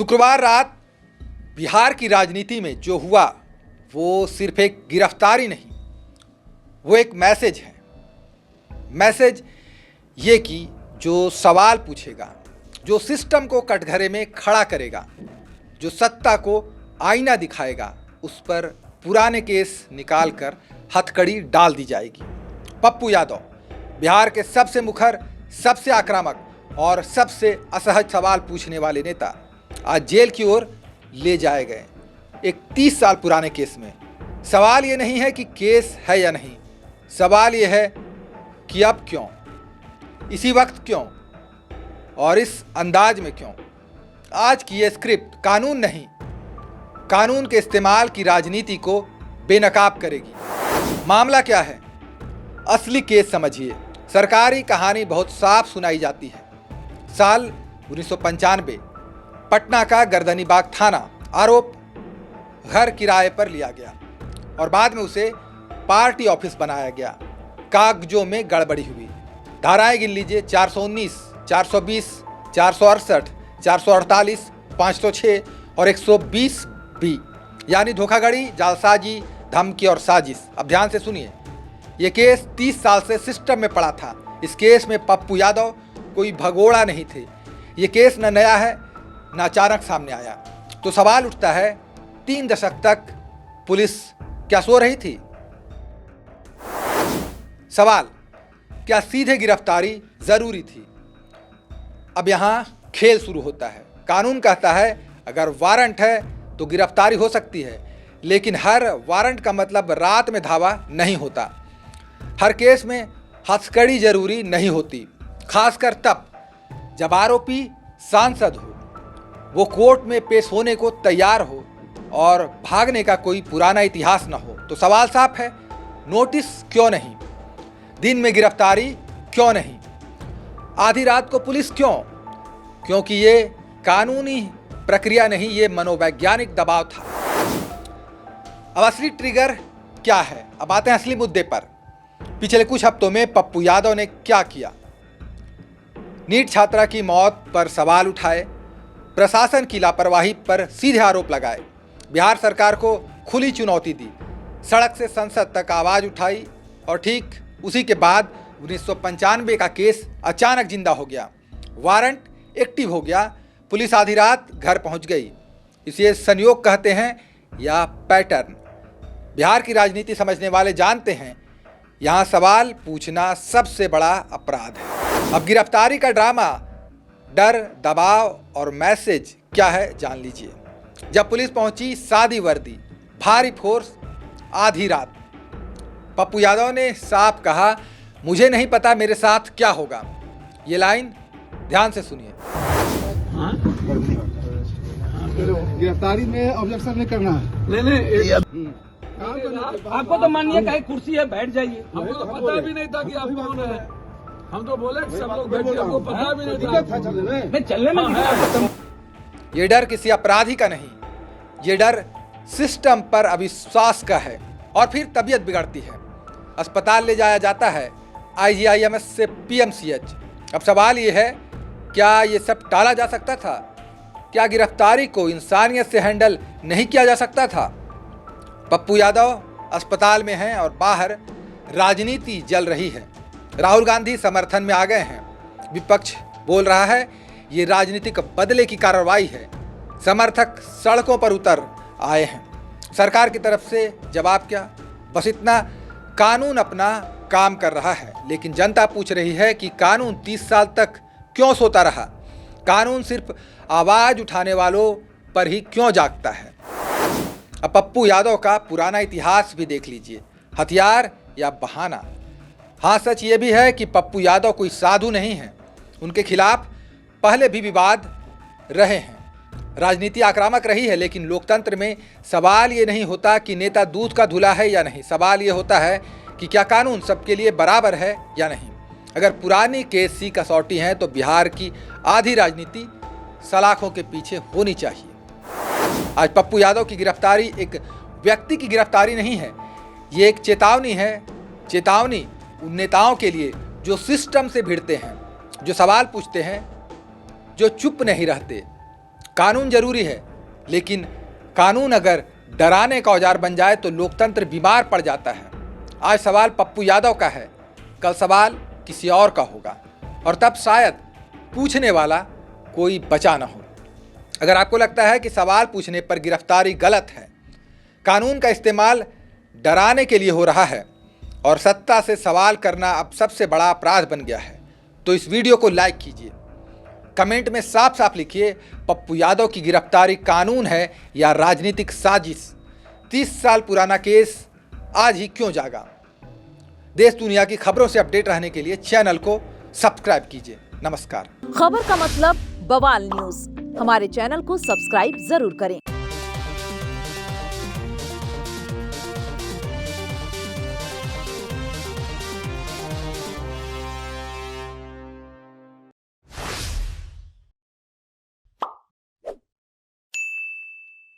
शुक्रवार रात बिहार की राजनीति में जो हुआ वो सिर्फ एक गिरफ्तारी नहीं, वो एक मैसेज है। मैसेज ये कि जो सवाल पूछेगा, जो सिस्टम को कटघरे में खड़ा करेगा, जो सत्ता को आईना दिखाएगा, उस पर पुराने केस निकालकर हथकड़ी डाल दी जाएगी। पप्पू यादव बिहार के सबसे मुखर, सबसे आक्रामक और सबसे असहज सवाल पूछने वाले नेता आज जेल की ओर ले जाए गए एक 30 साल पुराने केस में। सवाल ये नहीं है कि केस है या नहीं, सवाल ये है कि अब क्यों, इसी वक्त क्यों और इस अंदाज में क्यों। आज की ये स्क्रिप्ट कानून नहीं, कानून के इस्तेमाल की राजनीति को बेनकाब करेगी। मामला क्या है, असली केस समझिए। सरकारी कहानी बहुत साफ सुनाई जाती है। साल 1995, पटना का गर्दनीबाग थाना आरोप घर किराए पर लिया गया और बाद में उसे पार्टी ऑफिस बनाया गया। कागजों में गड़बड़ी हुई। धाराएं गिन लीजिए, 419, 420, 468, 448, 506 और 120 भी, यानी धोखाधड़ी, जालसाजी, धमकी और साजिश। अब ध्यान से सुनिए, ये केस 30 साल से सिस्टम में पड़ा था। इस केस में पप्पू यादव कोई भगोड़ा नहीं थे। ये केस न नया है न अचानक सामने आया। तो सवाल उठता है, 3 दशक तक पुलिस क्या सो रही थी? सवाल, क्या सीधे गिरफ्तारी जरूरी थी? अब यहाँ खेल शुरू होता है। कानून कहता है अगर वारंट है तो गिरफ्तारी हो सकती है, लेकिन हर वारंट का मतलब रात में धावा नहीं होता। हर केस में हथकड़ी जरूरी नहीं होती, खासकर तब जब आरोपी सांसद हो, वो कोर्ट में पेश होने को तैयार हो और भागने का कोई पुराना इतिहास न हो। तो सवाल साफ है, नोटिस क्यों नहीं? दिन में गिरफ्तारी क्यों नहीं? आधी रात को पुलिस क्यों? क्योंकि ये कानूनी प्रक्रिया नहीं, ये मनोवैज्ञानिक दबाव था। अब असली ट्रिगर क्या है? अब आते हैं असली मुद्दे पर। पिछले कुछ हफ्तों में पप्पू यादव ने क्या किया? नीट छात्रा की मौत पर सवाल उठाए, प्रशासन की लापरवाही पर सीधे आरोप लगाए, बिहार सरकार को खुली चुनौती दी, सड़क से संसद तक आवाज उठाई और ठीक उसी के बाद 1995 का केस अचानक जिंदा हो गया। वारंट एक्टिव हो गया, पुलिस आधी रात घर पहुंच गई। इसे संयोग कहते हैं या पैटर्न। बिहार की राजनीति समझने वाले जानते हैं, यहाँ सवाल पूछना सबसे बड़ा अपराध है। अब गिरफ्तारी का ड्रामा, डर, दबाव और मैसेज क्या है जान लीजिए। जब पुलिस पहुंची, सादी वर्दी, भारी फोर्स, आधी रात, पप्पू यादव ने साफ कहा, मुझे नहीं पता मेरे साथ क्या होगा। ये लाइन ध्यान से सुनिए। गिरफ्तारी में ऑब्जेक्शन नहीं करना है। नहीं आपको तो मानिए कहीं कुर्सी है, बैठ जाइए। हमको तो पता भी नहीं था कि आप कौन है। हम तो बोले सब लोग बैठे, हमको पता भी नहीं था। नहीं चलने में ये डर किसी अपराधी का नहीं, ये डर सिस्टम पर अविश्वास का है। और फिर तबीयत बिगड़ती है, अस्पताल ले जाया जाता है, IGIMS से PMCH। अब सवाल ये है, क्या ये सब टाला जा सकता था? क्या गिरफ्तारी को इंसानियत से हैंडल नहीं किया जा सकता था? पप्पू यादव अस्पताल में हैं और बाहर राजनीति जल रही है। राहुल गांधी समर्थन में आ गए हैं। विपक्ष बोल रहा है ये राजनीतिक बदले की कार्रवाई है। समर्थक सड़कों पर उतर आए हैं। सरकार की तरफ से जवाब क्या? बस इतना, कानून अपना काम कर रहा है, लेकिन जनता पूछ रही है कि कानून 30 साल तक क्यों सोता रहा? कानून सिर्फ आवाज उठाने वालों पर ही क्यों जागता है? अब पप्पू यादव का पुराना इतिहास भी देख लीजिए, हथियार या बहाना। हाँ, सच ये भी है कि पप्पू यादव कोई साधु नहीं है। उनके खिलाफ पहले भी विवाद रहे हैं, राजनीति आक्रामक रही है, लेकिन लोकतंत्र में सवाल ये नहीं होता कि नेता दूध का धुला है या नहीं। सवाल ये होता है कि क्या कानून सबके लिए बराबर है या नहीं। अगर पुरानी केस की कसौटी है तो बिहार की आधी राजनीति सलाखों के पीछे होनी चाहिए। आज पप्पू यादव की गिरफ्तारी एक व्यक्ति की गिरफ्तारी नहीं है, ये एक चेतावनी है। चेतावनी उन नेताओं के लिए जो सिस्टम से भिड़ते हैं, जो सवाल पूछते हैं, जो चुप नहीं रहते। कानून जरूरी है, लेकिन कानून अगर डराने का औजार बन जाए तो लोकतंत्र बीमार पड़ जाता है। आज सवाल पप्पू यादव का है, कल सवाल किसी और का होगा, और तब शायद पूछने वाला कोई बचा न हो। अगर आपको लगता है कि सवाल पूछने पर गिरफ्तारी गलत है, कानून का इस्तेमाल डराने के लिए हो रहा है और सत्ता से सवाल करना अब सबसे बड़ा अपराध बन गया है, तो इस वीडियो को लाइक कीजिए। कमेंट में साफ साफ लिखिए, पप्पू यादव की गिरफ्तारी कानून है या राजनीतिक साजिश। 30 साल पुराना केस आज ही क्यों जागा? देश दुनिया की खबरों से अपडेट रहने के लिए चैनल को सब्सक्राइब कीजिए। नमस्कार। खबर का मतलब बवाल न्यूज। हमारे चैनल को सब्सक्राइब जरूर करें।